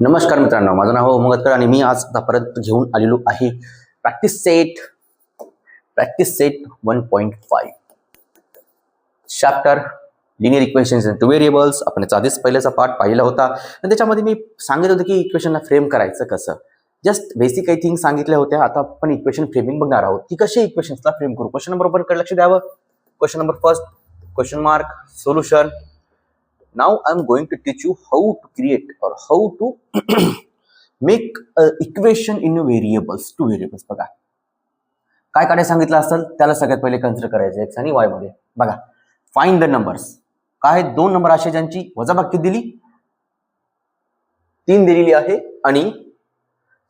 नमस्कार मित्रांनो, माझं नाव उमगतकर आणि मी आज आतापर्यंत घेऊन आलेलो आहे practice set 1.5 chapter linear equations in two variables. आपण याचा आधीच पहिल्याचा पार्ट पाहिला होता आणि त्याच्यामध्ये मी सांगितलं होतं की इक्वेशनला फ्रेम करायचं कसं. जस्ट बेसिक काही थिंग सांगितल्या होत्या. आता आपण इक्वेशन फ्रेमिंग बघणार आहोत की कशी इक्वेशन्सला फ्रेम करू. क्वेश्चन नंबर वन कडे लक्ष द्यावं. Question number first, question mark, solution. Now I'm going to teach you how to create or how to make a equation in variables, two variables. बघा काय काढायला सांगितलं असेल त्याला सगळ्यात पहिले कन्सिडर करायचं x आणि y मध्ये. बघा फाइंड द नंबर्स. काय दोन नंबर असे ज्यांची वजाबाकी दिली 3 दिलेली आहे आणि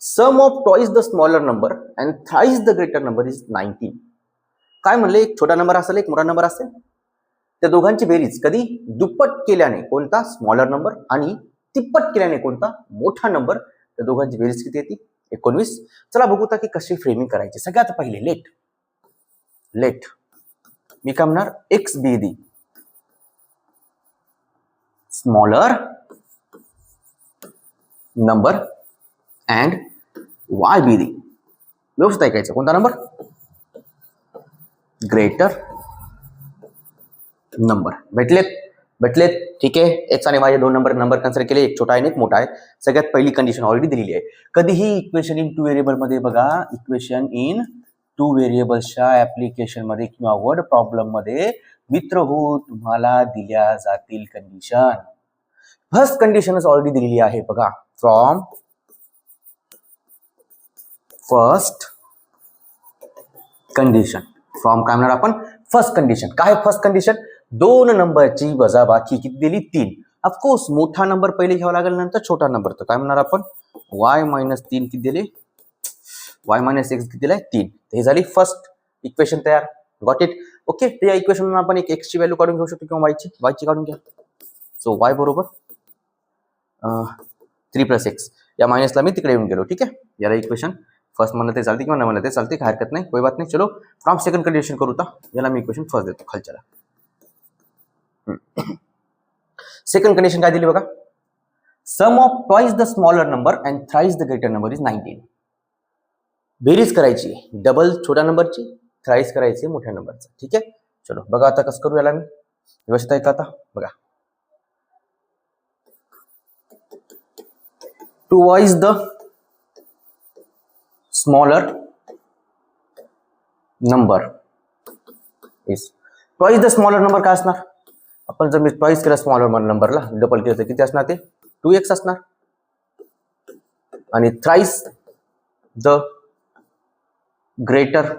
sum of twice the smaller number and thrice the greater number is 19. काय म्हणले, एक छोटा नंबर असेल एक मोठा नंबर असेल, त्या दोघांची बेरीज कधी दुप्पट केल्याने कोणता स्मॉलर नंबर आणि तिप्पट केल्याने कोणता मोठा नंबर, त्या दोघांची बेरीज किती येते 19. चला बघू की कशी फ्रेमिंग करायची. सगळ्यात पहिले लेट मी काय म्हणणार, x be the smaller number and Y be दी, व्यवस्थित ऐकायचं, कोणता नंबर ग्रेटर नंबर. भेटलेत ठीक आहे. एक्स आणि वाय दोन नंबर कन्सिडर केले, एक छोटा आहे आणि एक मोठा आहे. सगळ्यात पहिली कंडिशन ऑलरेडी दिलेली आहे. कधीही इक्वेशन इन टू व्हेरिएबल मध्ये बघा, इक्वेशन इन टू व्हेरिएबल्सच्या ऍप्लिकेशन मध्ये किंवा वर्ड प्रॉब्लेम मध्ये मित्र हो तुम्हाला दिल्या जातील कंडिशन. फर्स्ट कंडिशनच ऑलरेडी दिलेली आहे बघा, फ्रॉम फर्स्ट कंडिशन. फ्रॉम काय म्हणणार आपण, फर्स्ट कंडिशन. काय फर्स्ट कंडिशन, दोन नंबरची वजाबाकी किती दिली 3. ऑफकोर्स मोठा नंबर पहिले घ्यावा लागेल नंतर छोटा नंबर. तर काय म्हणणार आपण, y - 3 किती दिले, y - x किती दिलाय 3. हे झाली फर्स्ट इक्वेशन तयार. Got it. ओके. या इक्वेशन आपण एक x ची व्हॅल्यू काढून घेऊ शकतो किंवा y ची काढून घ्या. सो y बरोबर 3 + x. या मायनसला मी तिकडे येऊन गेलो. ठीक आहे. याला इक्वेशन फर्स्ट म्हणलं ते चालते किंवा न म्हणलं ते चालते, काही हरकत नाही, कोई बात नाही. चलो फ्रॉम सेकंड कंडिशन करू. याला मी इक्वेशन फर्स्ट देतो खालच्याला. सेकंड कंडिशन काय दिली बघा, sum of twice the smaller number and thrice the greater number is 19. बेरीज करायची डबल छोट्या नंबरची, थ्राइस करायची मोठ्या नंबरचं. ठीक आहे. चलो बघा आता कसं करू. याला मी व्यवस्थित आहे का आता बघा. Twice the smaller number is, twice the smaller number काय असणार, आपण जर मी ट्वाइस केला स्मॉलर नंबरला, डबल केलं तर किती असणार, ते 2x असणार. आणि थ्राइस द ग्रेटर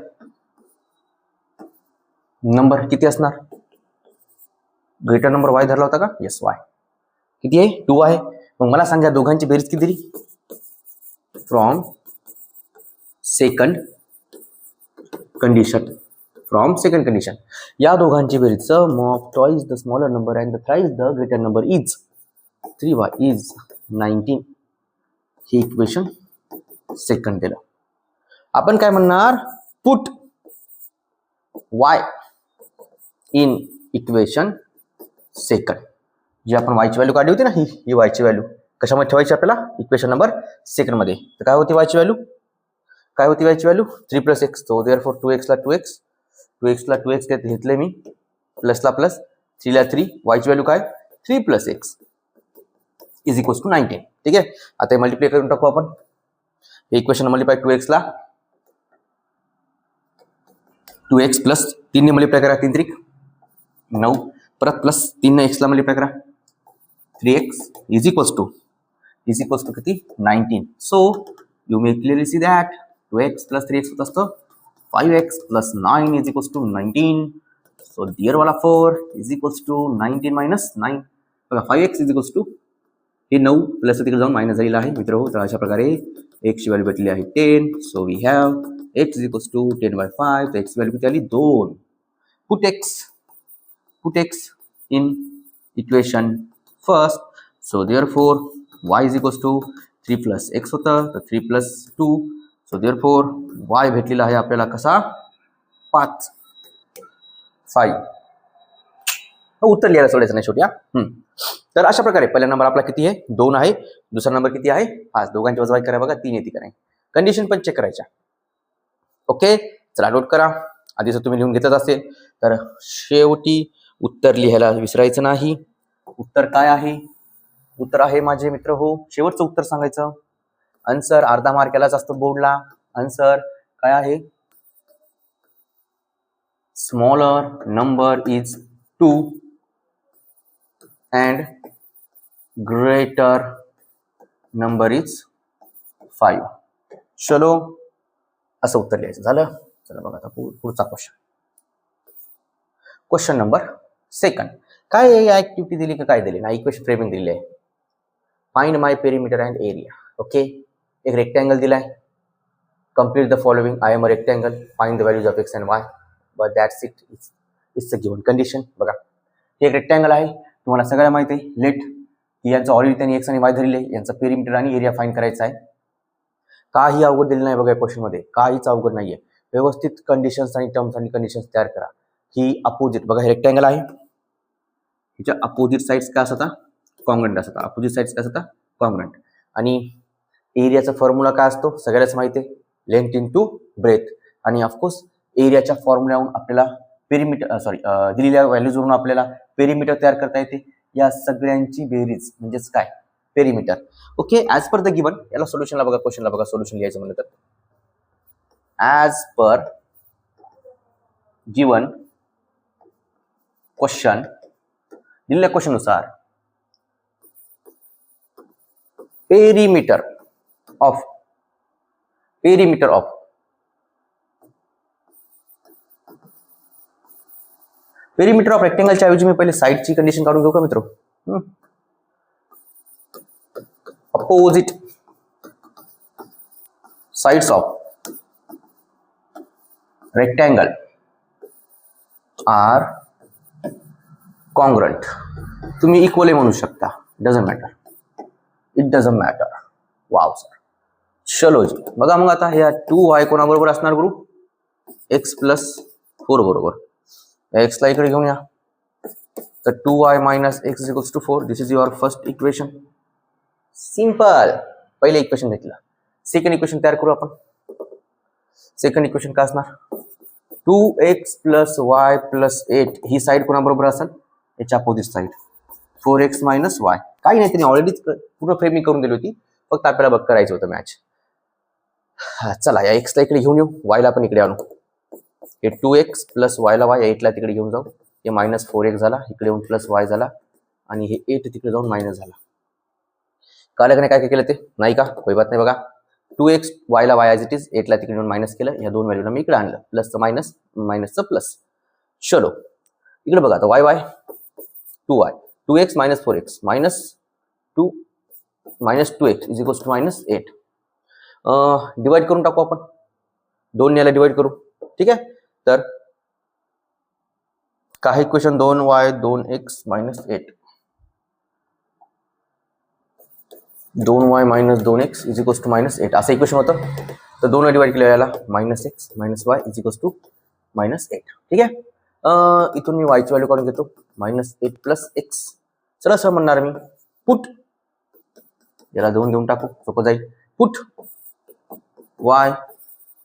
नंबर किती असणार, ग्रेटर नंबर y धरला होता का, येस y किती आहे 2 आहे. मग मला सांगा दोघांची बेरीज किती दिली, from second condition. From second condition या दोघांची बेरीज sum of twice the smaller number and the thrice the greater number is 3y is 19. ही इक्वेशन सेकंड दिलं. आपण काय म्हणणार, put y in equation second. जी आपण y ची व्हॅल्यू काढली होती ना, ही y ची व्हॅल्यू कशामध्ये ठेवायची आपल्याला, इक्वेशन नंबर सेकंड मध्ये. तर काय होती y ची व्हॅल्यू, 3 + x. तो देअरफॉर 2x ला 2x घेतले मी, प्लसला प्लस, 3 ला 3, y ची व्हॅल्यू काय 3 + x इज इक्वल्स टू 19. ठीक आहे. आता हे मल्टिप्लाय करून टाकू आपण. हे इक्वेशन मल्टिप्लाय 2x ला 2x प्लस 3 ने मल्टिप्लाय करा, 3 त्रिक 9, परत प्लस 3 ने x ला मल्टिप्लाय करा, 3x इज इक्वल्स टू किती 19. So you may clearly see that 2x + 3x होत असतं 5x + 9 is equals to 19. So dear वाला 4 इज इक्वल्स टू 19 - 9. बघा 5x इज इक्वल्स टू, हे 9 प्लस तिकडे जाऊन मायनस झालेला आहे मित्र. तर अशा प्रकारे x ची व्हॅल्यू भेटली आहे 10. So we have x is equals to 10/5. तर x ची व्हॅल्यू किती आली 2. Put x in equation first. So therefore y is equals to 3 + x होतं, तर 3 + 2. सो देअरफॉर y भेटलेला आहे आपल्याला कसा 5. उत्तर लिहायला सोडायचं नाही शेवटी. तर अशा प्रकारे पहिला नंबर आपला किती आहे 2 आहे, दुसरा नंबर किती आहे 5. दोघांची वजाबाकी करा बघा 3 येते का नाही. कंडिशन पण चेक करायच्या. ओके चला नोट करा. आधी जर तुम्ही लिहून घेतच असेल तर शेवटी उत्तर लिहायला विसरायचं नाही. उत्तर काय आहे? उत्तर आहे माझे मित्र हो शेवटचं उत्तर सांगायचं. आन्सर अर्धा मार्क यालाच असतो बोर्डला. आन्सर काय आहे? Smaller number is 2 and greater number is 5. चलो असं उत्तर लिहायचं झालं. चला बघा आता पुढचा क्वेश्चन नंबर 2. काय या ऍक्टिव्हिटी दिली का काय दिली ना इक्वेशन फ्रेमिंग दिली आहे. Find my perimeter and area. Okay एक रेक्टँगल दिलाय. Complete the following. I am a rectangle. Find the values of x and Y. But that's it. It's a given condition. बघा हे एक रेक्टँगल आहे. तुम्हाला सगळ्याला माहिती आहे. लेट यांचं ऑलरेडी त्यांनी एक्स आणि वाय धरले. यांचा पेरिमीटर आणि एरिया फाइंड करायचा आहे. काही अवघड दिलेलं नाही बघा क्वेश्चन मध्ये. काहीच अवघड नाहीये. व्यवस्थित कंडिशन्स आणि टर्म्स आणि कंडिशन्स तयार करा. ही अपोजिट बघा हे रेक्टँगल आहे. ह्याच्या अपोजिट साइड्स काय असतात? कॉन्ग्रंट असतात. अपोजिट साइड्स काय असतात? कॉन्ग्रंट. आणि एरियाचा फॉर्म्युला काय असतो सगळ्याच माहिती आहे. Length into breath. आणि ऑफकोर्स एरियाच्या फॉर्म्युल्यावरून आपल्याला पेरिमीटर दिलेल्या व्हॅल्यूजवरून आपल्याला पेरिमीटर तयार करता येते. या सगळ्यांची बेरीज म्हणजेच काय? Perimeter. Okay as per the given. याला सोल्युशनला बघा क्वेश्चनला बघा सोल्युशन लिहायचं म्हणलं तर ॲज पर गिवन क्वेश्चन दिलेल्या क्वेश्चननुसार पेरिमीटर ऑफ रेक्टेंगलच्या ऐवजी मी पहिले साइडची कंडिशन काढून घेऊ का मित्र? Opposite sides of rectangle are congruent. तुम्ही इक्वली म्हणू शकता. Doesn't matter. It doesn't matter. Wow sir. चलो जी बघा मग आता ह्या 2y कोणाबरोबर असणार गुरु? x + 4 बरोबर. x ला इकडे घेऊन या. तर 2y - x = 4. This is your first equation. Simple. पहिले इक्वेशन घेतलं. सेकंड इक्वेशन तयार करू आपण. सेकंड इक्वेशन काय असणार? 2x + y + 8 ही साइड कोणाबरोबर असेल? याच्या अपोजिट साइड. 4x - y. काही नाही, त्यांनी ऑलरेडीच पूर्ण फ्रेमिंग करून दिली होती. फक्त आपल्याला बघ करायचं होतं मॅच. चला या x ला इकडे घेऊन येऊ. y ला पण इकडे आणू. हे 2x + y ला y 8 ला तिकडे घेऊन जाऊ. हे -4x झाला. इकडे येऊन +y झाला. आणि हे 8 तिकडे जाऊन मायनस झाला. कळलं का नाही काय काय केलं ते? नाही का? कोई बात नाही बघा. 2x y ला y ॲज इट इज 8 ला तिकडे येऊन मायनस केलं. या दोन व्हॅल्यूला मी इकडे आणलं. प्लसचं मायनस, मायनसचं प्लस. चलो इकडे बघा आता y 2y 2x - 4x -2 -2x = -8. Divide करून टाकू आपण. 2 याला डिवाइड करू. ठीक आहे. तर काही equation 2y 2x - 8 2y - 2x = -8 असं इक्वेशन होतं. तर 2 डिवाइड केलं याला -x - y = -8. ठीक आहे. इथून मी y ची व्हॅल्यू काढून घेतो. -8 + x. सरळ म्हणणार मी पुट याला 2 देऊन टाकू. सोपं जाईल. Put y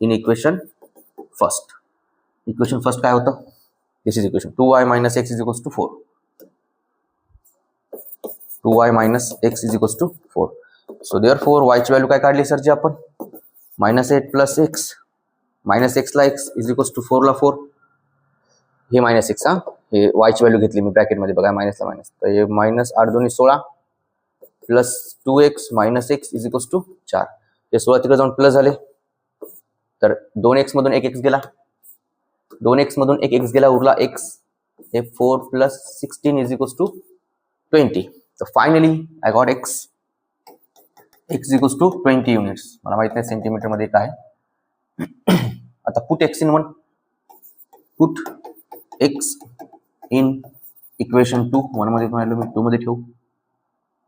in equation first. Equation first काय होतं? दिस is equation 2y - x = 4. 2y - x = 4. So therefore y ची व्हॅल्यू काय काढली सरजी आपण? -8 + x. -x ला x = 4 ला 4. हे -x हा. हे y ची व्हॅल्यू घेतली मी ब्रॅकेटमध्ये बघा मायनसला मायनस. तर हे -8 × 2 = 16 प्लस 2x - x = 4. हे 16 तिकडे जाऊन प्लस झाले. तर 2x मधून 1x गेला. 2x मधून 1x गेला. उरला x. हे 4 + 16 = 20. तर finally I got x. x = 20 units. मला माहित नाही सेंटीमीटर मध्ये काय. आता put x in 1. Put x in equation 2. 1 मध्ये पण मी 2 मध्ये ठेवू.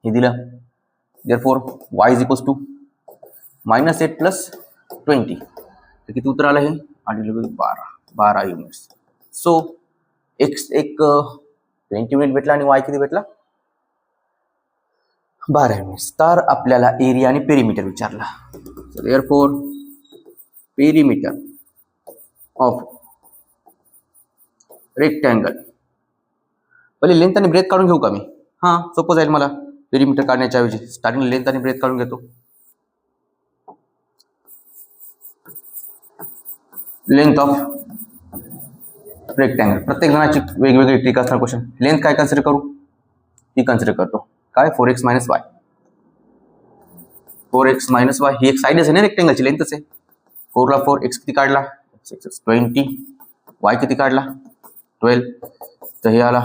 हे दिलं. Therefore y = -8 + 20. तर किती उत्तर आलं हे? 12 युनिट्स. सो x एक 20 युनिट भेटला आणि y किती भेटला? 12 युनिट्स. तर आपल्याला एरिया आणि पेरिमीटर विचारला. देअरफॉर पेरिमीटर ऑफ रेक्टँगल, पहिले लेंथ आणि ब्रेथ काढून घेऊ का मी? हां, सोपं जाईल मला पेरिमीटर काढण्याच्या ऐवजी. स्टार्टिंग लेंथ आणि ब्रेथ काढून घेतो. लेंथ ऑफ रेक्टँगल, प्रत्येक जणाची वेगवेगळी ट्रिक असणार. क्वेश्चन लेंथ काय कन्सिडर करू? ती कन्सिडर करतो. काय? 4x - y. 4x - y ही एक साईडच आहे ना रेक्टँगलची, लेंथच आहे. 4 ला 4, x किती काढला? 20. y किती काढला? 12. तर हे आला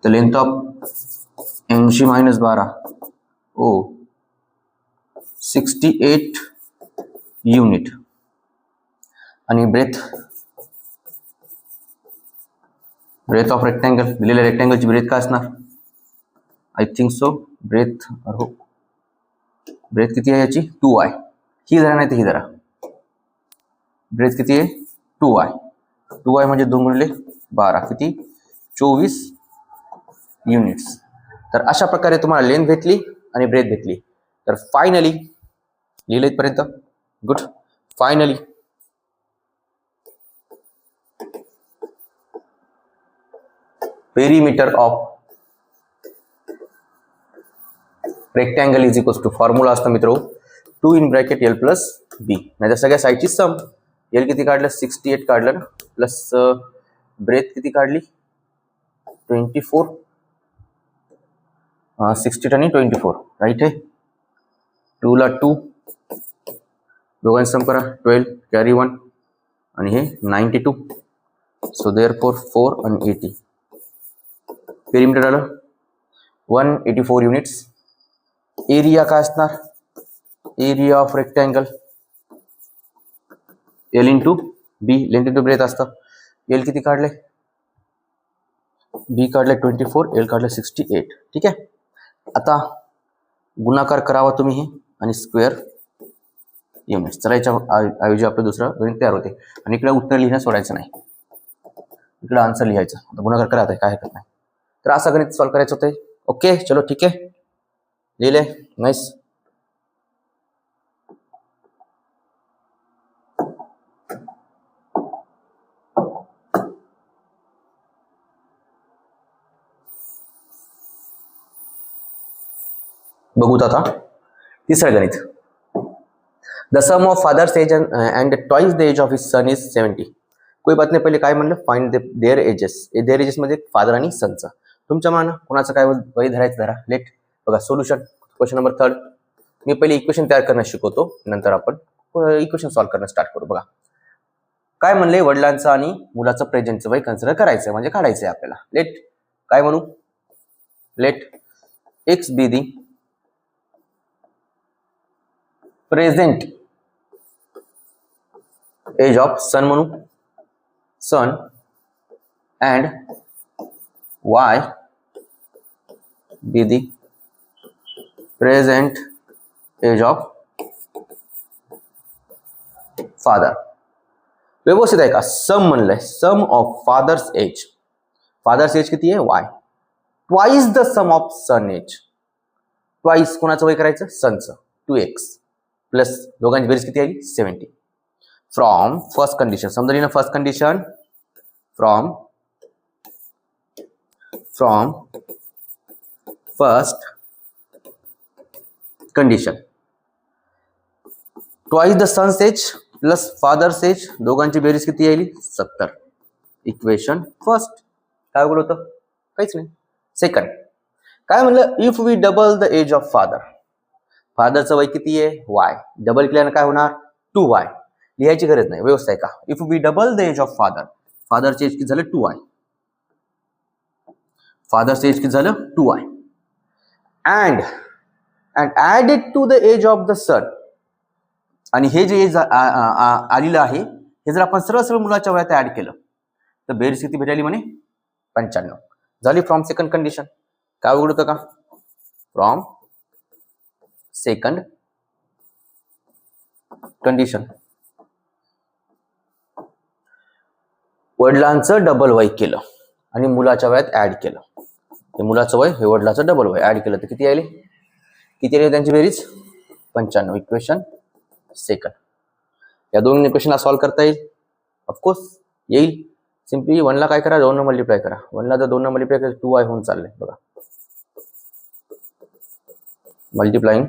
तर लेंथ ऑफ 80 - 12 ओ 68 युनिट. आणि ब्रेथ ऑफ रेक्टँगल, दिलेल्या रेक्टँगलची ब्रेथ काय असणार? आय थिंक सो ब्रेथ किती आहे याची? 2y. ही जरा नाही तर ही जरा. ब्रेथ किती आहे? 2y. 2y म्हणजे 2 गुणिले 12 किती? 24 युनिट्स. तर अशा प्रकारे तुम्हाला लेंथ भेटली आणि ब्रेथ भेटली. तर फायनली लिहिलं इथपर्यंत. Good. Finally perimeter of rectangle is equals to, formula असतं मित्र 2 in bracket l plus B. नाही सगळ्या साईडची सम. एल किती काढलं? 68 काढलं ना, प्लस ब्रेथ किती काढली? 24. 60 आणि 24 राईट आहे. 2 ला 2, दोघांची सम करा. 12 कॅरी 1 आणि हे 92. सो देअरफॉर 4 आणि 80. पेरिमीटर आलं 184 युनिट्स. एरिया काय असणार? Area of rectangle L into B, length into breadth असतं. एल किती काढले? बी काढले 24, एल काढले 68. ठीक आहे. आता गुणाकार करावा तुम्ही हे आणि स्क्वेअर युनिट्स. तर याच्या ऐवजी आपलं दुसरं गणित तयार होते. आणि इकडे उत्तर लिहिणं सोडायचं नाही, इकडे आन्सर लिहायचं. आता गुणाकार करा, काय हरकत नाही. तर असं गणित सॉल्व्ह करायचं होते. ओके, चलो ठीक आहे, लिहिले. नाईस. बघूत आता तिसरं गणित. The sum of father's age and twice the age of his son is 70. कोई बात नाही. पहिले काय म्हणलं? Find their ages. Their ages मध्ये फादर आणि सनचं. तुमच्या मान कोणाचं काय वय धरायचं धरा. लेट. बघा सोल्युशन. Question number 3. मी पहिले इक्वेशन तयार करणं शिकवतो, नंतर आपण इक्वेशन सॉल्व्ह करणं स्टार्ट करू. बघा काय म्हणले? वडिलांचं आणि मुलाचं प्रेझेंटचं वय कन्सिडर करायचं म्हणजे काढायचं आहे आपल्याला. लेट काय म्हणू? Let X be the present age of son म्हणू, son, and Y be the present age of father. व्यवस्थित आहे का? सम म्हणलंय. Sum of father's age. Father's age किती आहे? Y. Twice the sum of son age. Twice कोणाचं वय करायचं? सनचं. 2x प्लस दोघांची बेरीज किती आली? 70. From first condition. समजा ना first condition. From first condition. Twice the son's age plus father's age, दोघांची बेरीज किती आली? 70. Equation first. काय बोलत होतं? काहीच नाही. सेकंड काय म्हणलं? If we double the age of father. फादरचं वय किती आहे? वाय. डबल केल्यानं काय होणार? 2y. लिहायची गरज नाही, व्यवस्था आहे का? If we double the age of father. फादरचे एज किती झालं? 2y. फादरचे एज किती झालं? 2y. And add it to the age of the son. आणि हे जे एज आलेलं आहे हे जर आपण सरळ सरळ मुलाच्या वयात ऍड केलं तर बेरीज किती भेटायली म्हणे? 95 झाली. From second condition. काय उघडतं का? From second condition. वडिलांचं डबल वय केलं आणि मुलाच्या वयात ऍड केलं. हे मुलाचं वय हे वडिलाचं डबल वय ऍड केलं तर किती आले? किती आले त्यांची बेरीज? 95. Equation second. या दोन इक्वेशनला सॉल्व्ह करता येईल? ऑफकोर्स येईल. सिम्पली 1 ला काय करा? 2 ने मल्टिप्लाय करा. 1 ला जर 2 ने मल्टिप्लाय केलं 2y होऊन चाललंय बघा. Multiplying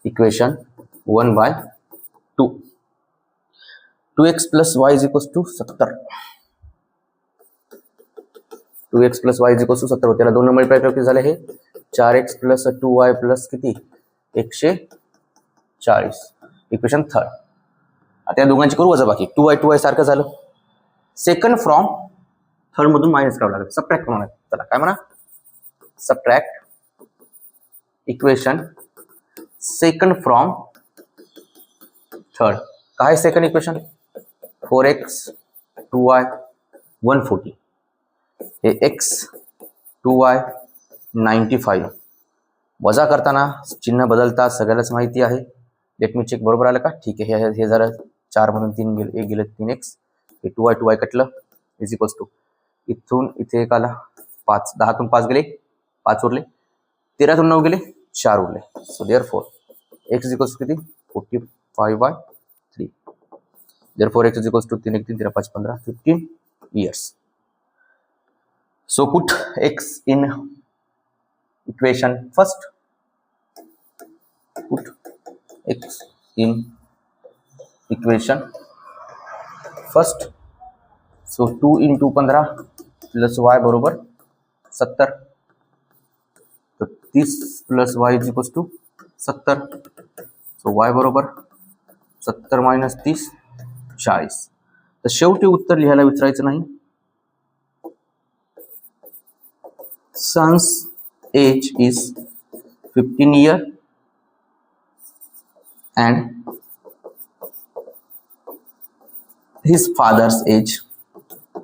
equation 1 by 2. 2x plus y is equals to 70. 2x plus y is equals to 70 होते. त्याला 2 ने मल्टिप्लाय केलं किती झाले? हे 4x plus 2y plus किती? 140. Equation third. आता या दोघांची करू वजाबाकी. 2y सारखं झालं. सेकंड फ्रॉम थर्ड मधून मायनस करावं लागेल. सबट्रॅक्ट म्हणा. चला काय म्हणा? Subtract equation second from third. काय सेकंड इक्वेशन? 4x 2y 140. हे x 2y 95. वजा करताना चिन्ह बदलतात सगळ्यालाच माहिती आहे. लेट मी चेक बरोबर आलं का? ठीक आहे. हे जरा 4 मधून 3 गेले, 1 गेलं 3x. हे 2y कटलं इज इक्वल्स टू इथून इथे एक आला 5. 10तून 5 गेले 5 उरले. 13तून 9 गेले 4 उरले. So therefore x is equals to किती? 45/3. Therefore x is equals to 3 1 3 13 5 15 15 years. So put x in equation first. Put x in equation first. So 2 into 15 plus y बरोबर 70. तो 30 plus y is equals to 70. So y बरोबर 70 minus 30 40. तर शेवटी उत्तर लिहायला विचारायचं नाही. Son's age is 15 years and his father's age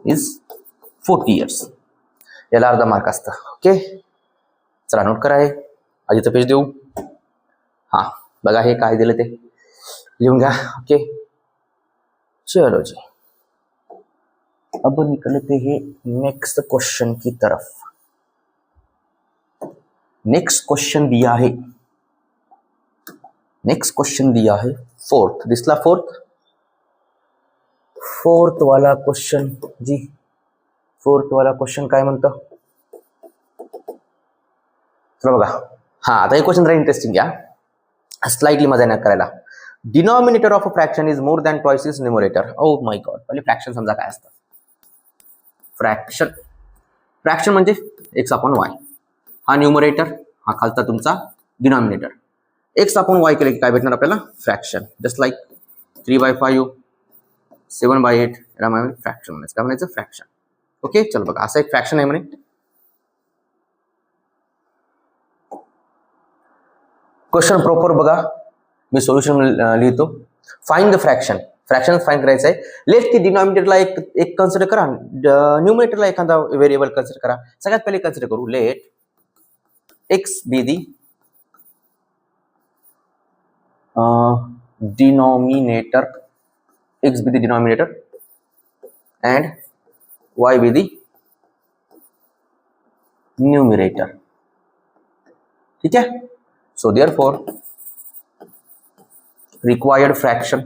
is 40 years. याला अर्धा मार्क असतं. ओके, चला नोट करा. हे आधीचं पेज देऊ. हा बघा हे काय दिलं ते लिहून घ्या. ओके चलो जी, अब निकलते हैं नेक्स्ट क्वेश्चन की तरफ. नेक्स्ट क्वेश्चन दिया है फोर्थ. दिसला फोर्थ वाला क्वेश्चन जी. फोर्थ वाला क्वेश्चन काय म्हणतं? चला बघा. हा आता हे क्वेश्चन जरा इंटरेस्टिंग घ्या. स्लाइटली मजा येणार करायला. Denominator of a fraction is more than twice is numerator. O my God. पहिले फ्रॅक्शन समजा काय असतं. फ्रॅक्शन म्हणजे x अपॉन y. हा न्यूमरेटर, हा खालचा तुमचा डिनॉमिनेटर. x अपॉन y केले की काय भेटणार आपल्याला? फ्रॅक्शन. जस्ट लाईक 3/5 7/8 याला म्हणायचं फ्रॅक्शन. म्हणायचं काय म्हणायचं? फ्रॅक्शन. ओके चल बघा असं एक फ्रॅक्शन आहे म्हणे. क्वेश्चन प्रॉपर बघा. मी सोल्युशन लिहितो. Find the fraction. Fraction find करायचं आहे. लेट की डिनॉमिनेटरला एक कन्सिडर करा, न्यूमरेटरला एखादा व्हेरिएबल कन्सिडर करा. सगळ्यात पहिले कन्सिडर करू late x be the denominator. X be the denominator and y be the numerator. ठीक है. So therefore required fraction,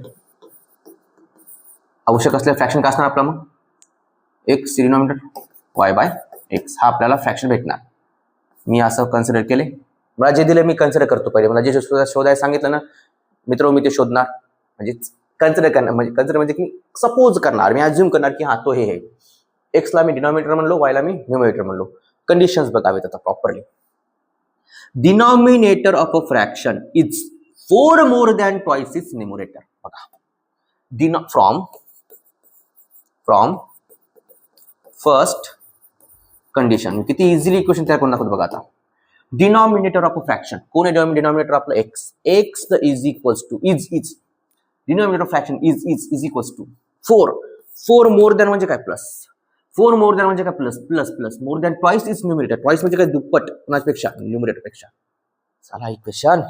आवश्यक असलेला फ्रॅक्शन काय असणार आपला? मग x denominator y by x हा आपल्याला फ्रॅक्शन भेटणार. मी असं कन्सिडर केले. मला जे दिलं मी कन्सिडर करतो. पहिले मला जे शोधायला सांगितलं ना मित्र मी ते शोधणार. म्हणजे कन्सिडर करणार. म्हणजे कन्सिडर म्हणजे की सपोज करणार. मी अज्युम करणार की हा तो हे एक्स ला मी डिनॉमिनेटर म्हणलो, वाय ला मी न्यूमरेटर म्हणलो. कंडिशन्स बघावेत आता properly. Denominator of a fraction is 4 more than twice is numerator. बघा फ्रॉम फर्स्ट कंडिशन किती इझिली इक्वेशन तयार करून दाखवतो बघा आता. डिनॉमिनेटर ऑफ अ फ्रॅक्शन कोण आहे? डिनॉमिनेटर आपलं x the is equals to is denominator of fraction is equals to 4 more than म्हणजे काय? प्लस. 4 मोर दॅन म्हणजे काय? Plus more than twice is numerator. Twice म्हणजे काय? दुप्पट. कोणापेक्षा? न्यूमरेटर पेक्षा. चला इक्वेशन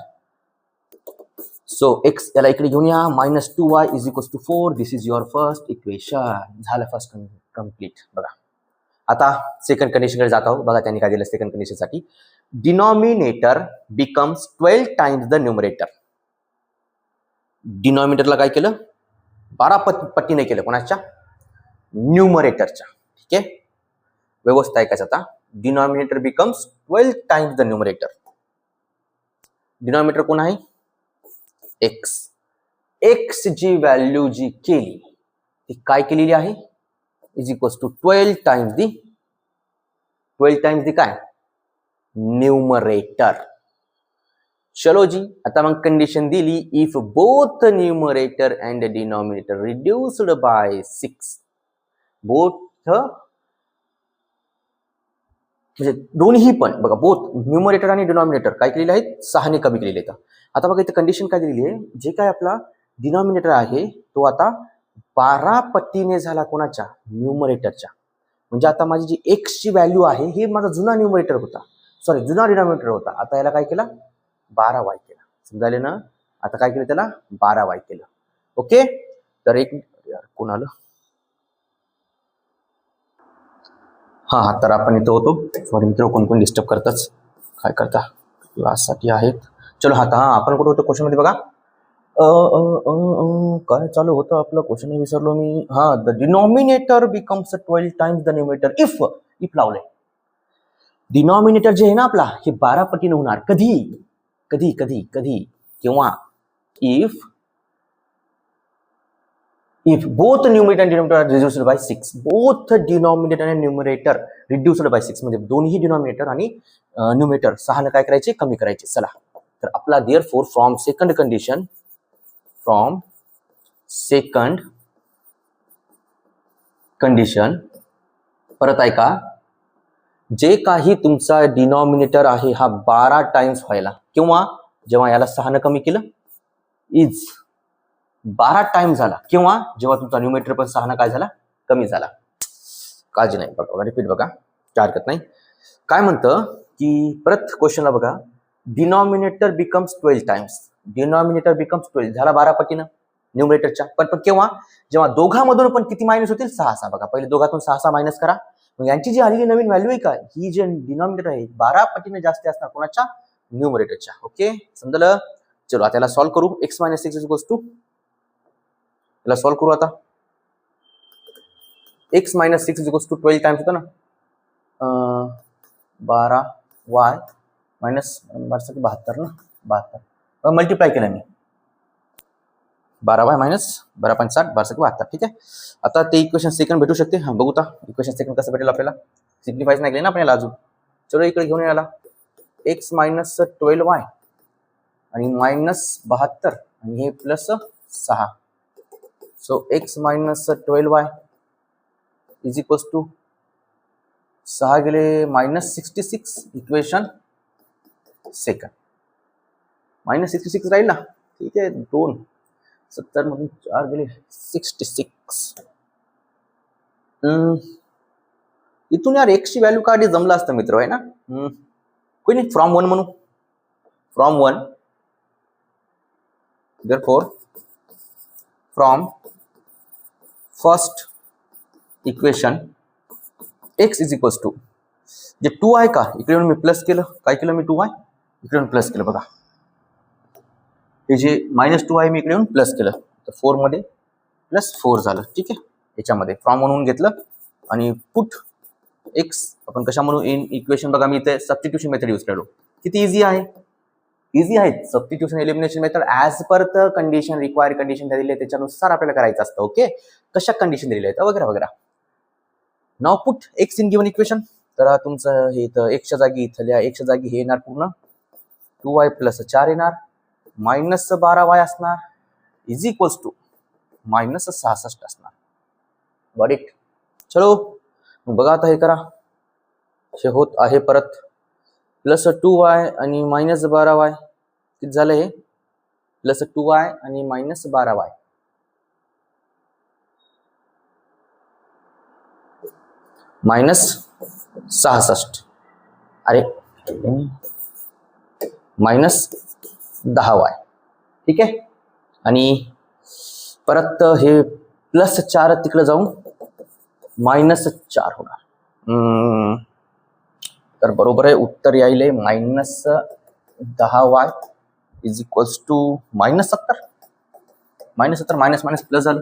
सो एक्स याला इकडे घेऊन या, -2y is equals to 4. This is your first equation. झालं फर्स्ट कम्प्लीट. बघा आता सेकंड कंडिशनकडे जात आहोत. बघा त्यांनी काय दिलं सेकंड कंडिशनसाठी. Denominator becomes 12 times the numerator. डिनॉमिनेटरला काय केलं? 12 पट्टीने केलं. कोणाच्या? न्यूमरेटरच्या. ठीक आहे, व्यवस्था ऐकायचं आता. Denominator becomes 12 times the numerator. Denominator कोण आहे? एक्स. एक्स जी व्हॅल्यू जी केली ती काय केलेली आहे? Is equals to 12 times the काय? न्यूमरेटर. चलो जी, आता मग कंडिशन दिली, if both numerator and denominator reduced by 6. Both म्हणजे दोन्ही पण बघा, बोथ न्यूमरेटर आणि डिनॉमिनेटर काय केलेले आहेत? 6 ने कमी केलेले आहेत. आता बघा इथे कंडिशन काय दिलेली आहे? जे काय आपला डिनॉमिनेटर आहे तो आता 12 पट्टीने झाला कोणाच्या? न्यूमरेटरच्या. म्हणजे आता माझी जी एक्स ची व्हॅल्यू आहे हे माझा जुना न्यूमरेटर होता, सॉरी जुना डिनॉमिनेटर होता. आता याला काय केलं? 12y केला. समजायला ना? आता काय केलं त्याला? 12y केलं. ओके, तर एक कोण आलं? हा, तर आपण इथं होतो. सॉरी मित्र, कोण कोण डिस्टर्ब करताच. काय करता? क्लाससाठी आहेत. चलो आता आपण कुठं होतो क्वेश्चन मध्ये? बघा काय चालू होतं आपलं क्वेश्चन, विसरलो मी. हा, the denominator becomes 12 times the numerator if लावले. डिनॉमिनेटर जे आहे ना आपला, हे 12 पटीने होणार. कधी कधी कधी कधी किंवा if both numerator and denominator are reduced by 6. both denominator and numerator reduced by 6 म्हणजे दोन्ही डिनॉमिनेटर आणि न्यूमरेटर 6 ने काय करायचे? कमी करायचे. चला, तर आपला therefore फ्रॉम सेकंड कंडिशन परत ऐका. जे काही तुमचा डिनॉमिनेटर आहे हा 12 टाइम्स व्हायला, किंवा जेव्हा याला 6 ने कमी केलं इज 12 टाइम झाला, किंवा जेव्हा तुमचा न्यूमरेटर पण 6 काय झाला? कमी झाला. काळजी नाही. बघा रिपीट बघा, काय हरकत नाही. काय म्हणतं की परत क्वेश्चनला बघा, denominator becomes 12 times. Denominator becomes 12 झाला 12 पटीनं न्यूमरेटरच्या. पण केव्हा? जेव्हा दोघांमधून पण किती मायनस होतील? 6. बघा पहिले दोघातून 6 मायनस करा. मग यांची जी आलेली नवीन व्हॅल्यू आहे का, ही जे डिनॉमिनेटर आहे 12 पटीने जास्त असणार कोणाच्या? न्यूमरेटरच्या. ओके, समजलं? चलो आता याला सॉल्व्ह करू. x - 6 इज इक्वल्स टू, याला सॉल्व्ह करू आता. x - 6 is equals to 12 times होतं ना, 12y मायनस 72 ना, 72 मल्टिप्लाय केलं मी. 12y minus 12.60 1272. ठीक आहे, आता ते इक्वेशन सेकंड भेटू शकते. हा बघू आता इक्वेशन सेकंड कसं भेटेल आपल्याला. सिम्प्लिफायच नाही केलं ना आपण याला अजून. चलो इकडे घेऊन याला. x - 12y आणि -72 आणि हे plus 6. So x - 12y is equals to 6 गेले -66. इक्वेशन सेकंड -66 राहील ना. ठीक आहे, 2 70 मधून 4 गेले 66. इथून यार x ची व्हॅल्यू काढली जमलं असतं मित्र, आहे ना. कोणी नाही, फ्रॉम 1 म्हणू. From 1 therefore from first equation x is equals to जे 2 आहे का, इकडे मी प्लस केलं. काय केलं मी? 2y इकडे प्लस केलं. बघा हे जे -2 आहे मी इकडे प्लस केलं, तर 4 मध्ये +4 झालं. ठीक आहे, याच्यामध्ये फ्रॉम म्हणून घेतलं आणि पुट x आपण कशा म्हणून इन इक्वेशन. बघा मी इथे सबस्टिट्यूशन मेथड यूज केलो. किती इझी आहे? इझी आहे. Substitution elimination method as per the condition, required condition दिली आहे त्याच्यानुसार आपल्याला करायचं असतं. ओके, कशा कंडिशन दिलेल्या आहेत वगैरे वगैरे. नाव put x in given equation. तर तुमचं हे इथं एक्सच्या जागी इथल्या एक्सच्या जागी हे येणार पूर्ण 2y + 4 येणार, -12y असणार, इज इक्वल्स टू -66 असणार. Got it? चलो बघा आता हे करा. हे होत आहे परत +2y आणि -12y. किती झालं हे? +2y आणि -12y. -66. अरे -10y. ठीक आहे. आणि परत हे +4 तिकडे जाऊन -4 होणार. तर बरोबर आहे, उत्तर यायले -10y is equals to -70. -70 minus minus plus झालं,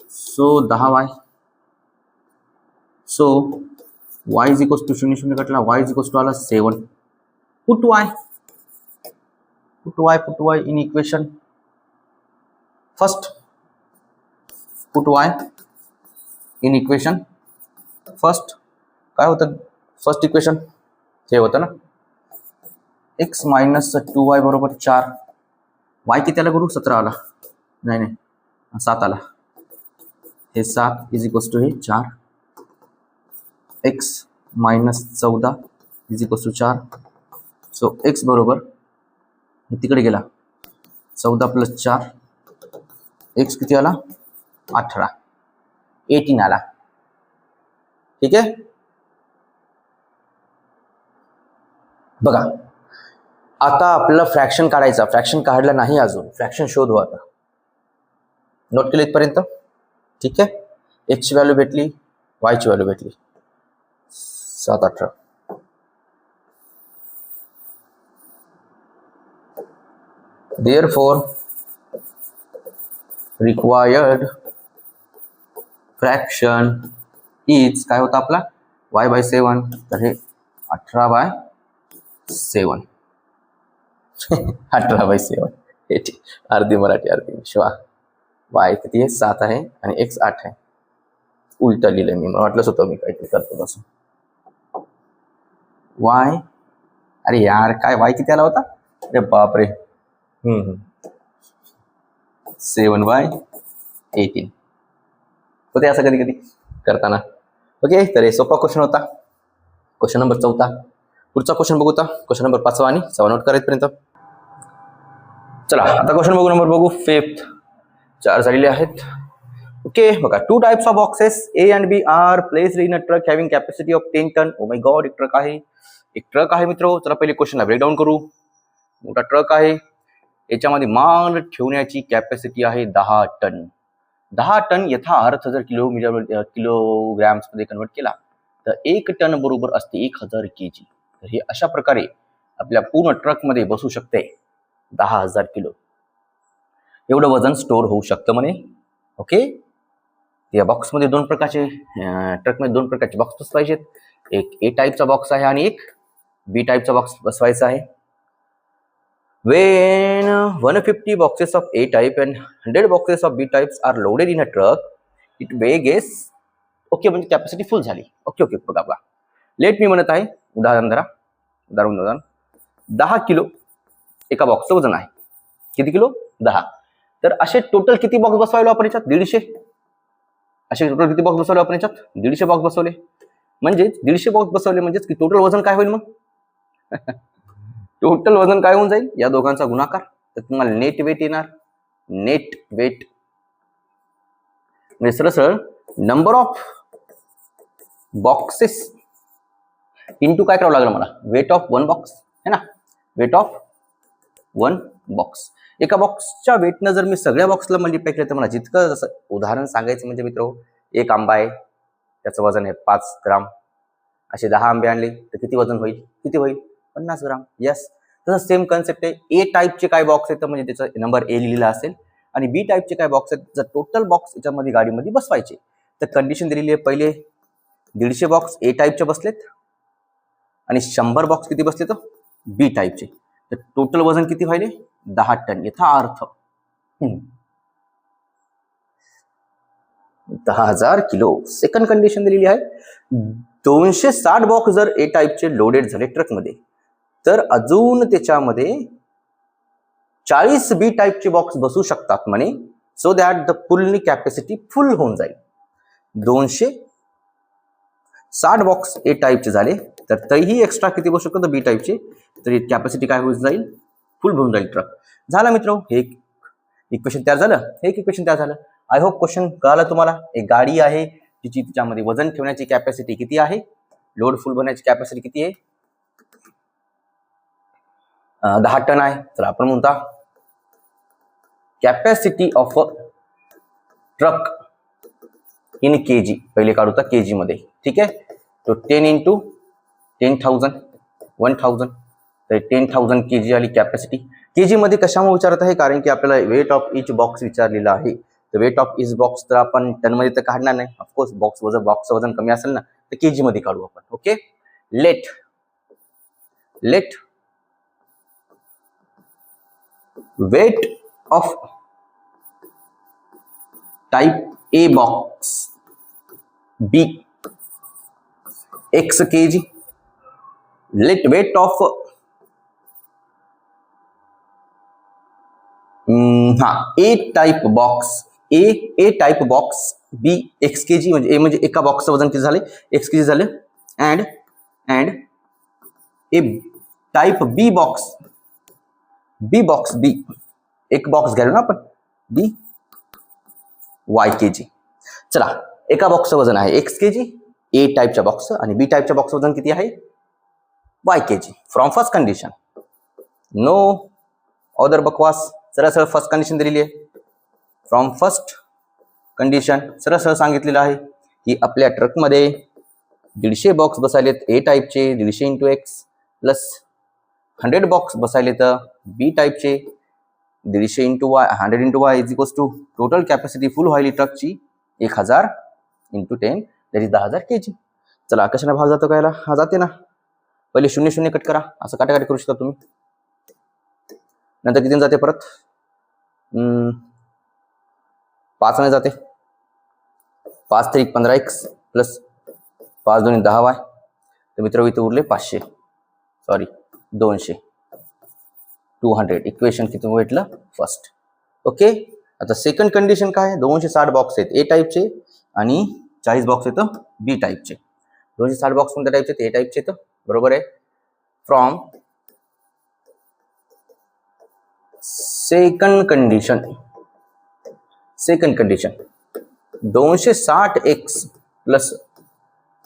so 10y. So y is equals to 0 0 कटला, y इज इक्वल्स टू आला 7. Put y in equation first. Put y in equation first. काय होतं फर्स्ट इक्वेशन? हे होतं ना x - 2y बरोबर 4. y किती आला गुरु? 17 आला. नाही 7 आला. हे 7 इज इक्वल्स टू हे 4. x - 14 is equals to 4. So x बरोबर तिकडे गेला 14 + 4. x किती आला? 18. 18 आला. ठीक आहे. बघा आता आपल्याला फ्रॅक्शन काढायचा. फ्रॅक्शन काढला नाही अजून, फ्रॅक्शन शोधू आता. नोट केले इथपर्यंत? ठीक आहे. x ची व्हॅल्यू भेटली, y ची व्हॅल्यू भेटली. 7 18. Therefore required fraction is काय होता आपला? y/7. तर हे 18/7. 18/7. हे ठीक. अर्धी मराठी अर्धी शिवा. y किती आहे? 7 आहे आणि x 8 आहे. उलट लिहिलंय मी, मला वाटलंच होतं मी काहीतरी करतो तसं. y, अरे यार काय y किती आला होता? अरे बापरे. 7/18 होते असं कधी कधी करताना. ओके, तर हे सोपा क्वेश्चन होता. Question number 4. पुढचा क्वेश्चन बघू. क्वेश्चन नंबर 5 आणि 6 नोट करायपर्यंत. चला आता क्वेश्चन बघू 5th. 4 झालेले आहेत. ओके बघा, 2 types of boxes A and B are placed in a truck having capacity of 10 ton. Oh my god, एक ट्रक आहे मित्र. चला पहिले क्वेश्चनला ब्रेकडाऊन करू. मोठा ट्रक आहे, याच्यामध्ये माल ठेवण्याची कॅपॅसिटी आहे 10 टन. 10 टन याचा अर्थ जर किलोग्रॅम्स मध्ये कन्वर्ट केला तर 1 टन बरोबर असते 1000 kg. तर हे अशा प्रकारे आपल्या पूर्ण ट्रक मध्ये बसू शकते 10,000 किलो. एवढं वजन स्टोअर होऊ शकतं म्हणे. ओके, या बॉक्समध्ये ट्रकमध्ये 2 प्रकारचे बॉक्स बसवायचे. एक A टाईपचा बॉक्स आहे आणि एक B टाईपचा बॉक्स बसवायचा आहे. When 150 boxes of A type and 100 boxes of B types are loaded in a truck, it weighs. Okay, म्हणजे कॅपॅसिटी फुल झाली. ओके बघा. लेट मी म्हणत आहे उदाहरण 10 किलो एका बॉक्सचं वजन आहे. किती किलो? 10. तर असे टोटल किती बॉक्स बसवायला आपण याच्यात? 150. असे टोटल किती बॉक्स बसवले आपण याच्यात? 150 बॉक्स बसवले. म्हणजेच 150 बॉक्स बसवले म्हणजेच की टोटल वजन काय होईल मग? टोटल वजन काय होऊन जाईल? या दोघांचा गुणाकार. तर तुम्हाला नेट वेट येणार. नेट वेट म्हणजे सरळ नंबर ऑफ बॉक्सेस इंटू काय करावं लागलं मला? वेट ऑफ 1 बॉक्स है ना. Weight of 1 box. एका बॉक्सच्या वेटनं जर मी सगळ्या बॉक्सला मल्टिप्लाय केलं तर मला जितकं, जसं उदाहरण सांगायचं म्हणजे मित्र, एक आंबा आहे, त्याचं वजन आहे 5 ग्राम. असे 10 आंबे आणले तर किती वजन होईल? 50 ग्राम. यस, तसं सेम कन्सेप्ट आहे. ए टाईपचे काय बॉक्स आहेत म्हणजे त्याचा नंबर A लिहिलेला असेल आणि बी टाईपचे काय बॉक्स आहेत, जर टोटल बॉक्स याच्यामध्ये गाडीमध्ये बसवायचे तर कंडिशन दिलेली आहे. पहिले 150 बॉक्स A टाईपचे बसलेत आणि 100 बॉक्स किती बसले तर B टाईपचे. तर टोटल वजन किती व्हायले? 10 टन. याचा अर्थ 10,000 किलो. सेकंड कंडिशन दिलेली आहे, 260 बॉक्स जर A टाईपचे लोडेड झाले ट्रकमध्ये तर अजून त्याच्यामध्ये 40 B टाईपचे बॉक्स बसू शकतात म्हणे. So that the full capacity फुल होऊन जाईल. 260 बॉक्स A टाईपचे झाले तर तरीही एक्स्ट्रा किती बसू शकतो B टाईपचे, तरी कॅपॅसिटी काय होऊन जाईल? फुल होऊन जाईल ट्रक. झाला मित्र, हे इक्वेशन तयार झालं. हे एक इक्वेशन तयार झालं. आय होप क्वेश्चन कळालं तुम्हाला. एक गाडी आहे तिची तिच्यामध्ये वजन ठेवण्याची कॅपॅसिटी किती आहे, लोड फुल बनण्याची कॅपॅसिटी किती आहे? 10 टन आहे. तर आपण म्हणता capacity of a truck in KG, पहिले काढू तर केजी मध्ये, ठीक आहे. तो 10 इंटू 10,000 1000, तर 10,000 केजी आली कॅपॅसिटी. केजी मध्ये कशामुळे विचारत आहे, कारण की आपल्याला वेट ऑफ इच बॉक्स विचारलेला आहे. तर वेट ऑफ इच बॉक्स तर आपण टन मध्ये तर काढणार नाही, ऑफकोर्स बॉक्सचं वजन कमी असेल ना, तर केजी मध्ये काढू आपण. Okay, let weight of type A box B x kg. Let weight of A type box B x kg, म्हणजे ए म्हणजे एका बॉक्सचं वजन किती झाले, x kg झाले. And A type B box B एक बॉक्स घ्यायला ना आपण, बी y kg. चला, एका बॉक्सचं वजन आहे x kg ए टाइपच्या बॉक्स, आणि बी टाइपच्या बॉक्सचं वजन किती आहे y kg. From first condition, no other बकवास, सरळ फर्स्ट कंडिशन दिलेली आहे. फ्रॉम फर्स्ट कंडिशन सरळ सांगितलेलं आहे की आपल्या ट्रकमध्ये 150 बॉक्स बसायलेत ए टाइपचे, 150 इंटू एक्स प्लस 100 बॉक्स बसायले तर बी टाइपचे, 150 into Y 100 into Y is equals to total capacity full व्हायली ट्रकची 1000 इंटू 10 दॅट इज 10,000 केजी. चला, कशाने भाग जातो कायला, हा जाते ना, पहिले 0 0 कट करा, असं काटाकाटी करू शकता तुम्ही. नंतर किती जाते परत, 5 ने जाते, 5 3 15x प्लस 5 2 10y. तर मित्र इथे उरले 500, सॉरी 200, 200. इक्वेशन किती भेटलं फर्स्ट. ओके, आता सेकंड कंडिशन काय आहे, 260 बॉक्स आहेत ए टाइपचे आणि 40 बॉक्स येतं बी टाइपचे. 260 बॉक्स कोणत्या टाइपचे, ए टाइपचे येतं, बरोबर आहे. From second condition 260x plus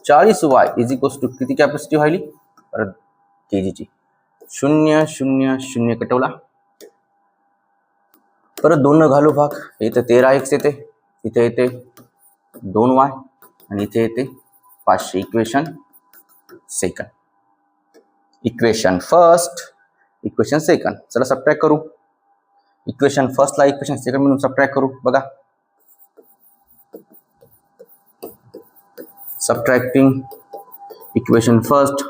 40y is equals to किती कॅपॅसिटी व्हायली परत केजीची. 0 0 0 कटवला, परत 2 घालू भाग, इथे 13x येते, इथे येते 2y आणि इथे येते 500. Equation second, equation first, equation second. चला सबट्रॅक्ट करू, इक्वेशन फर्स्टला इक्वेशन सेकंड म्हणून सबट्रॅक्ट करू. बघा, subtracting equation first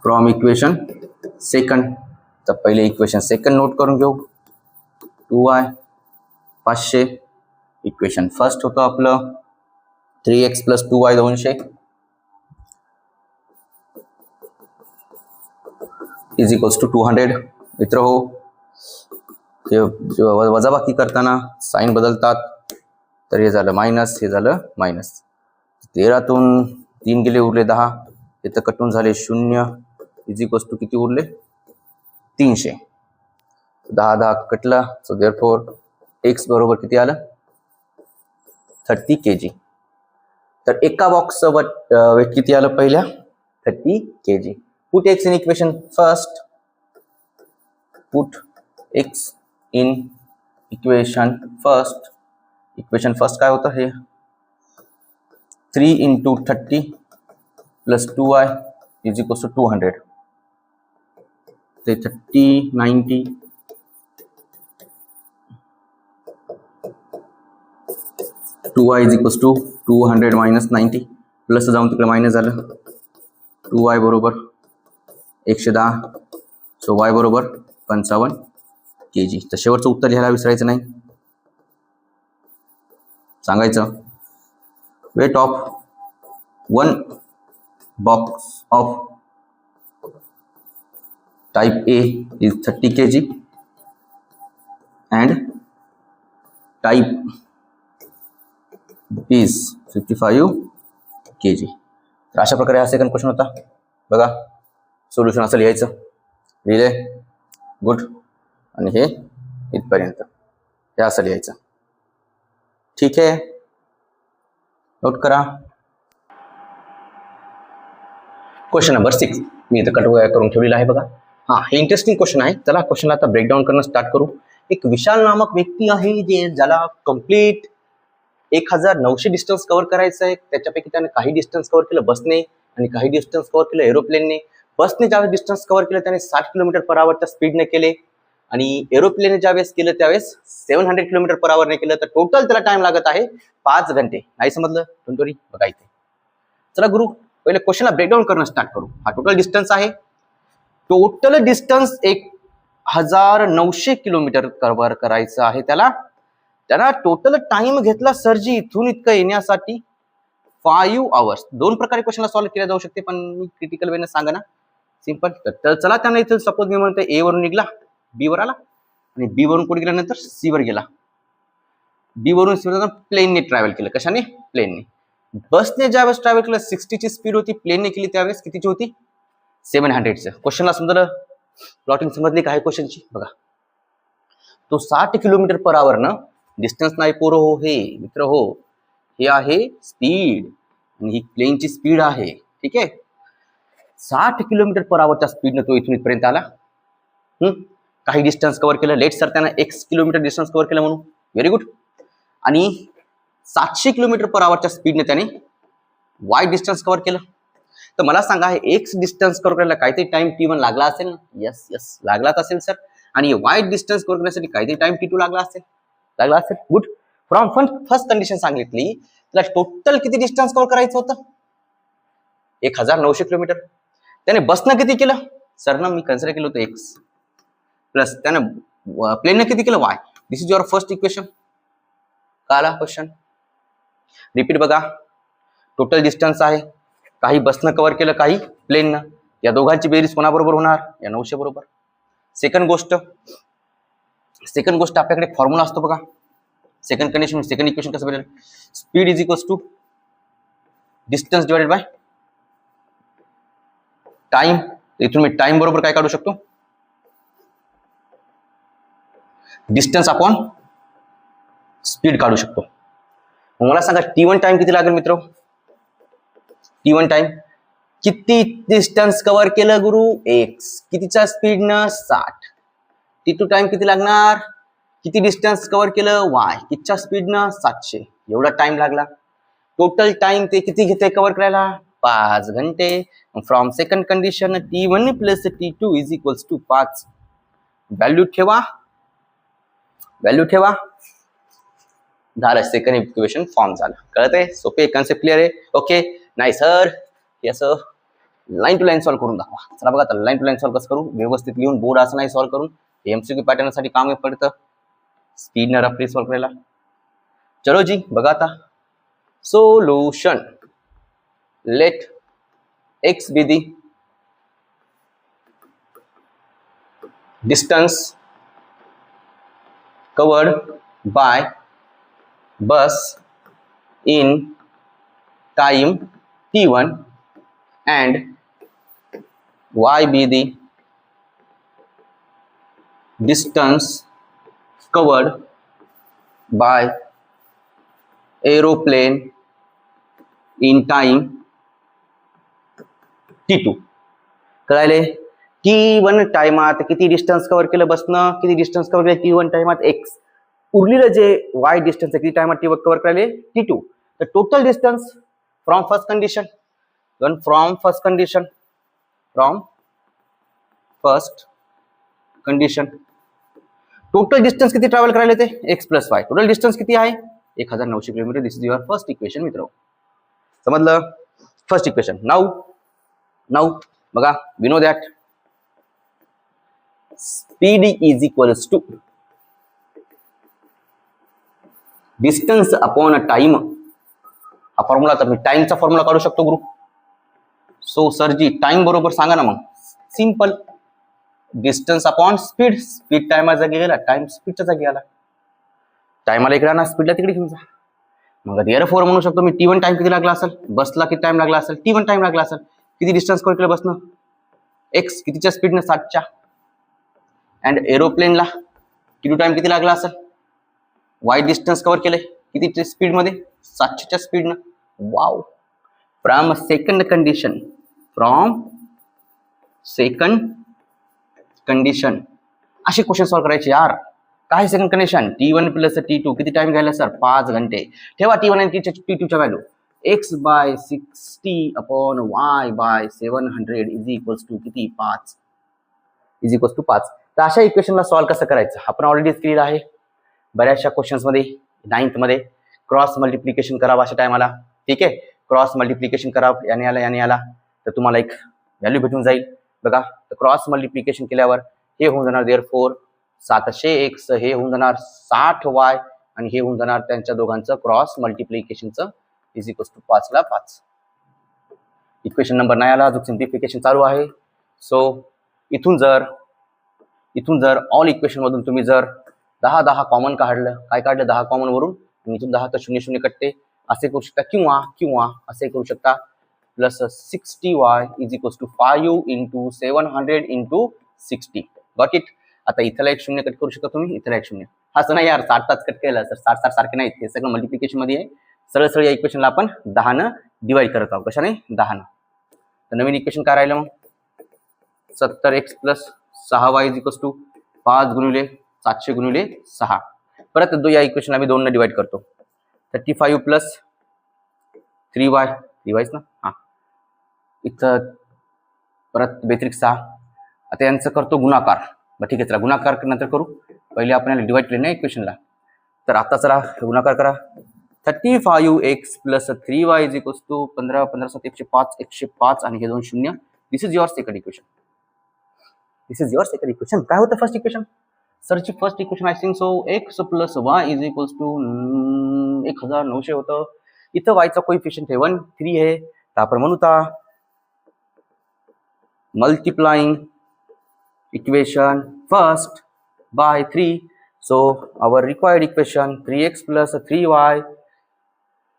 from equation second. तर पहिले इक्वेशन सेकंड नोट करून घेऊ, 2y 500. इक्वेशन फर्स्ट होतं आपलं 3x plus 2y 200 is equals to 200. मित्र हो, हे वजाबाकी करताना साइन बदलतात, तर हे झालं मायनस, हे झालं मायनस. 13तून 3 गेले, उरले 10, इथं कटून झाले 0 इज इक्वल्स टू किती उरले 300. 10 10 कटला, सो देअरफॉर एक्स बरोबर किती आलं 30 kg. तर एका बॉक्सचं वेट किती आलं पहिल्या 30 kg. Put x in equation first, put x in equation first. Equation first काय होतं, हे 3 into 30 plus 2y is equals to 200. ते 30 90 2y is equals to 200 minus 90, plus जाऊन तिकडे मायनस झालं. 2y बरोबर 110, सो y बरोबर 55 kg. तर शेवटचं उत्तर लिहायला विसरायचं नाही, सांगायचं weight of 1 box of type A is 30 kg and type is 55 kg. तर अशा प्रकारे हा सेकंड क्वेश्चन होता. बघा, सोल्युशन असं लिहायचं, लिहिले गुड, आणि हे इथपर्यंत हे असं लिहायचं. ठीक आहे, नोट करा. क्वेश्चन नंबर 6 मी इथं कट करून ठेवलेला आहे. बघा, हा हे इंटरेस्टिंग क्वेश्चन आहे. चला क्वेश्चनला आता ब्रेकडाऊन करणं स्टार्ट करू. एक विशाल नामक व्यक्ती आहे ज्याला कम्प्लीट 1900 डिस्टन्स कव्हर करायचं आहे. त्याच्यापैकी त्याने काही डिस्टन्स कव्हर केलं बसने आणि काही डिस्टन्स कव्हर केलं एरोप्लेनने. बसने ज्यावेळेस डिस्टन्स कव्हर केलं त्याने 60 किलोमीटर पर आवरच्या स्पीडने केले आणि एरोप्लेनने ज्यावेळेस केलं त्यावेळेस 700 किलोमीटर पर आवरने केलं. तर टोटल त्याला टाइम लागत आहे 5 घंटे. नाही समजलं डोंट वरी, बघा इथे. चला गुरु, पहिले क्वेश्चनला ब्रेकडाऊन करणं स्टार्ट करू. हा टोटल डिस्टन्स आहे. टोटल डिस्टन्स 1900 किलोमीटर कव्हर करायचं आहे त्याला टोटल टाइम घेतला सरजी इथून इतकं येण्यासाठी 5 आवर्स. दोन प्रकारे क्वेश्चनला सॉल्व्ह केला जाऊ शकते, पण मी क्रिटिकल वेने सांगा ना, सिंपल. तर चला त्यांना इथे सपोज मी म्हणतो ए वरून निघला बी वर आला आणि बी वरून कुठे गेल्यानंतर सी वर गेला. बी वरून सी वर प्लेनने ट्रॅव्हल केलं. कशाने? प्लेनने. बसने ज्यावेळेस ट्रॅव्हल केलं 60 ची स्पीड होती, प्लेनने केली त्यावेळेस कितीची होती? 700चं. क्वेश्चनला समजलं? प्लॉटिंग समजली काय क्वेश्चनची? बघा, तो 60 किलोमीटर पर आवर न डिस्टन्स नाही पोरं हो, हे मित्र हो, हे आहे स्पीड आणि ही प्लेनची स्पीड आहे. ठीक आहे, 60 किलोमीटर पर आवरच्या स्पीडनं तो इथून इथपर्यंत आला. काही डिस्टन्स कव्हर केलं. लेट सर त्यानं x किलोमीटर डिस्टन्स कव्हर केलं म्हणून, व्हेरी गुड. आणि 700 किलोमीटर पर आवरच्या स्पीडने त्याने y डिस्टन्स कव्हर केलं. तर मला सांगा, हे x डिस्टन्स कव्हर करायला काहीतरी टाइम t1 लागला असेल ना? यस लागलाच असेल सर. आणि y डिस्टन्स कव्हर करण्यासाठी काहीतरी टाइम t2 लागला असेल. गुड. फ्रॉम फर्स्ट कंडिशन सांगितली, त्याला टोटल किती डिस्टन्स कव्हर करायचं होतं? 1900 किलोमीटर. त्याने बसनं किती केलं? सरनं मी कन्सिडर केलं होतं x प्लस त्यानं प्लेननं किती केलं? y. This is your first equation. काला क्वेश्चन रिपीट बघा. टोटल डिस्टन्स आहे, काही बसनं कव्हर केलं काही प्लेननं. या दोघांची बेरीज कोणाबरोबर होणार? या 900 बरोबर. सेकंड गोष्ट आपल्याकडे फॉर्म्युला असतो बघा. सेकंड कंडिशन, सेकंड इक्वेशन कसं बनेल? Speed is equals to distance divided by time. इथून मी टाइम बरोबर काय काढू शकतो? डिस्टन्स अपॉन स्पीड काढू शकतो. मला सांगा t1 टाइम किती लागेल मित्र? t1 टाइम किती डिस्टन्स कव्हर केलं गुरु? x. कितीच्या स्पीडनं? 60. t2 टाइम किती लागणार? किती डिस्टन्स कव्हर केलं? y. कितीच्या स्पीडनं? 700. एवढा टाइम लागला. टोटल टाइम ते किती घेते कव्हर करायला? 5 घंटे. From second condition t1 plus t2 is equals to 5. Value ठेवा. झालं, सेकंड इक्वेशन फॉर्म झालं. कळत आहे? सोपे कन्सेप्ट क्लिअर आहे? ओके, नाही सर हे असं लाईन टू लाईन सॉल्व्ह करून दाखवा. चला बघा, आता लाईन टू लाईन सॉल्व्ह कसं करू? व्यवस्थित लिहून बोर्ड असं नाही सॉल्व्ह करून. एमसीक्यू पॅटर्नसाठी काम पडतं स्पीडनं रफली सॉल्व्ह करायला. चलो जी, बघा आता solution. Let x be the distance covered by bus in time t1 and y be the distance covered by aeroplane in time t2. कळाले? t1 टाइमात किती डिस्टन्स कव्हर केलं बसनं? किती डिस्टन्स कव्हर केलं t1 टाइमात? x. उरलेलं जे y डिस्टन्स किती टाइमात t1 cover करायले? t2. तर total distance from first condition total distance किती ट्रॅव्हल करायला ते? x plus y. Total distance किती आहे? 1900 kilometre. This is your first equation मित्र. समजलं? First equation. नाउ बघा, we know that speed is equals to distance upon a time. हा formula, तर मी टाइमचा फॉर्म्युला काढू शकतो गुरु. सो सर जी टाइम बरोबर सांगा ना मग. Simple, distance upon speed. Speed टाइमच्या जागी गेला, टाइम स्पीडच्या जागी आला. टाइमला इकडे ना, स्पीडला तिकडे घेऊन जा. मग देअरफॉर म्हणू शकतो मी t1 टाइम किती लागला असेल? बसला किती टाइम लागला असेल? t1 टाइम लागला असेल. किती डिस्टन्स कव्हर केलं बसनं? x. कितीच्या स्पीडनं? 60च्या. अँड एरोप्लेनला किती टाइम किती लागला असेल? y डिस्टन्स कव्हर केलंय किती स्पीडमध्ये? 700च्या स्पीडनं. वाव. फ्रॉम सेकंड कंडिशन असे क्वेश्चन सॉल्व्ह करायचे यार. काय second condition T1 plus T2 किती टाइम घ्यायला सर 5 घंटे. ठेवा T1 आणि T2 च्या value x by 60 upon y by 700 is equals to किती 5 इज इक्वल्स टू 5. तर अशा इक्वेशनला सॉल्व्ह कसं करायचं आपण ऑलरेडी केलेलं आहे बऱ्याचशा क्वेश्चन्स मध्ये. 9th मध्ये क्रॉस मल्टिप्लिकेशन करावं अशा टायमाला. ठीक आहे, क्रॉस मल्टिप्लिकेशन करावं याने आला तर तुम्हाला एक व्हॅल्यू भेटून जाईल बघा. तर क्रॉस मल्टिप्लिकेशन केल्यावर हे होऊन जाणार देअरफॉर 700x हे होऊन जाणार 60y आणि हे होऊन जाणार त्यांच्या दोघांचं क्रॉस मल्टिप्लिकेशनचं इज इक्वल्स टू 5 ला 5. इक्वेशन नंबर 9 आला जो सिम्प्लिफिकेशन चालू आहे. सो इथून जर ऑल इक्वेशन मधून तुम्ही जर 10 कॉमन काढलं, काय काढलं 10 कॉमन वरून, इथून 10 तर 0 कटते असे करू शकता किंवा असे करू शकता plus 60y is equals to 5 into 700 into 60. Got it. आता इथला एक 0 कट करू शकता तुम्ही, इथला एक 0. असं नाही यार 60 कट केलं तर 60 सारखे नाहीत, हे सगळं मल्टिप्लिकेशन मध्ये आहे. सरळ या इक्वेशनला आपण 10 न डिवाइड करत आहोत. कशाने 10 न. तर नवीन इक्वेशन काय राहिलं मग 70x plus 6y is equals to 5 गुणिले 700 गुणिले 6. परत या इक्वेशनला मी 2 न डिवाइड करतो. 35 प्लस 3y ना हा इथं परत बेत्रिक 6. आता यांचं करतो गुणाकार. बरं ठीक आहे, चला गुणाकार नंतर करू, पहिले आपण डिवाइड केले ना इक्वेशनला. तर आता चला गुणाकार करा. 35x plus 3y is equals to 15 15 7 105 आणि हे 2 0. This is your second equation. काय होतं फर्स्ट इक्वेशन सरची first equation I think so x plus y is equals to 1900 होतं. इथं y चा कोइफिशियंट 3 आहे तर आपण म्हणू ता multiplying equation first by 3. So our required equation 3x plus 3y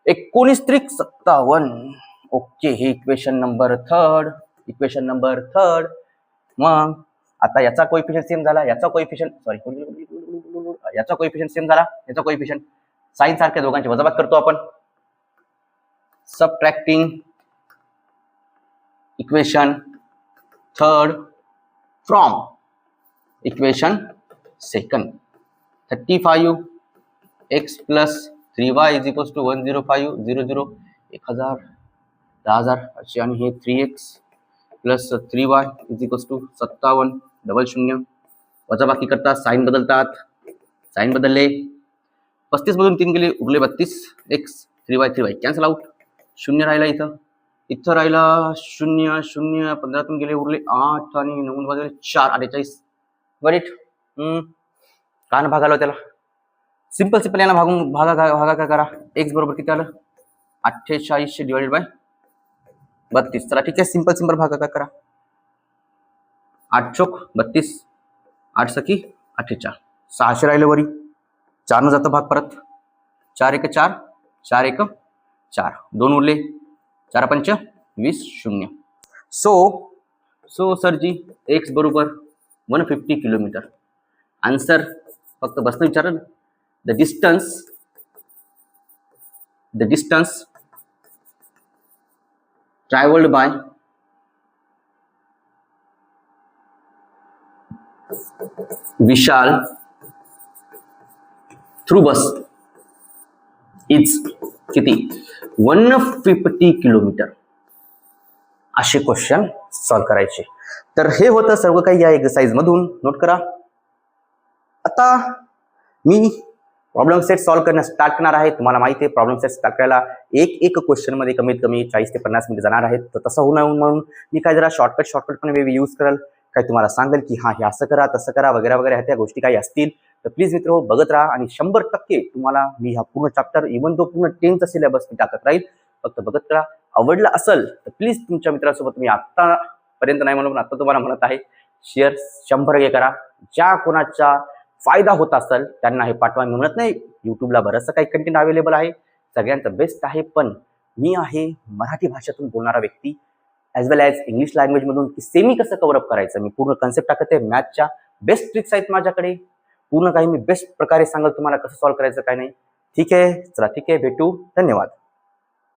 1957. Okay, हे इक्वेशन नंबर थर्ड. मग आता याचा कोइफिशियंट सेम झाला, याचा कोइफिशियंट सेम झाला, याचा कोइफिशियंट साइन सारख्या दोघांची वजाबाकी करतो आपण. Subtracting equation third from equation second. 35x plus 3y is equals to 105 00 1000 10000 आणि हे 3x plus 3y is equals to 57 00. वजाबाकी करतात, साइन बदलतात, साइन बदलले. 35 मधून 3 गेले उरले 32. x 3y cancel out. 0 राहिला इथं राहिला 0 0 15 गेले उरले 8 आणि 9 बदलले 4 48. बरेट कान भागाला त्याला सिंपल यांना भागा काय करा. x बरोबर किती आलं 48 डिवाइडेड बाय 32. चला ठीक आहे, सिंपल भागा काय करा. 8 चोक 32 8 सकी 48 600 राहिलं वरी 4 न जातं भाग परत 4 1 4 4 1 4 2 उरले 4 5 20 0. सो सरजी x बरोबर 150 किलोमीटर. आन्सर फक्त बसनं विचारलं. The distance travelled by Vishal through bus is किती 150 किलोमीटर. असे क्वेश्चन सॉल्व्ह करायचे. तर हे होतं सर्व काही या एक्सरसाइज मधून. नोट करा. आता मी प्रॉब्लेम सेट सॉल्व्ह करण्यास स्टार्ट करणार आहे. तुम्हाला माहिती आहे प्रॉब्लेम सेट स्टार्ट करायला एक क्वेश्चन मध्ये कमीत कमी 40 ते 50 मिनिट जाणार आहेत. तर तसं होऊ नये म्हणून मी काय जरा शॉर्टकट पण वे यूज करेल. काय तुम्हाला सांगेल की हा हे असं करा तसं करा वगैरे ह्या त्या गोष्टी काही असतील तर प्लीज मित्र बघत राहा. आणि 100% तुम्हाला मी हा पूर्ण चॅप्टर इव्हन तो पूर्ण 10चा सिलेबस मी टाकत राहील. फक्त बघत राहा. आवडला असेल तर प्लीज तुमच्या मित्रासोबत मी आतापर्यंत नाही म्हणून आता तुम्हाला म्हणत आहे शेअर 100% करा. ज्या कोणाचा फायदा होत असेल त्यांना हे पाठवा. मी म्हणत नाही युट्यूबला बरंचसं काही कंटेंट अवेलेबल आहे, सगळ्यांचं बेस्ट आहे, पण मी आहे मराठी भाषेतून बोलणारा व्यक्ती ॲज वेल ॲज इंग्लिश लँग्वेजमधून की सेमी कसं कव्हरअप करायचं मी पूर्ण कन्सेप्ट टाकत आहे. मॅथच्या बेस्ट ट्रिक्स आहेत माझ्याकडे, पूर्ण काही मी बेस्ट प्रकारे सांगेल तुम्हाला कसं सॉल्व्ह करायचं काय नाही. ठीक आहे, चला ठीक आहे, भेटू. धन्यवाद.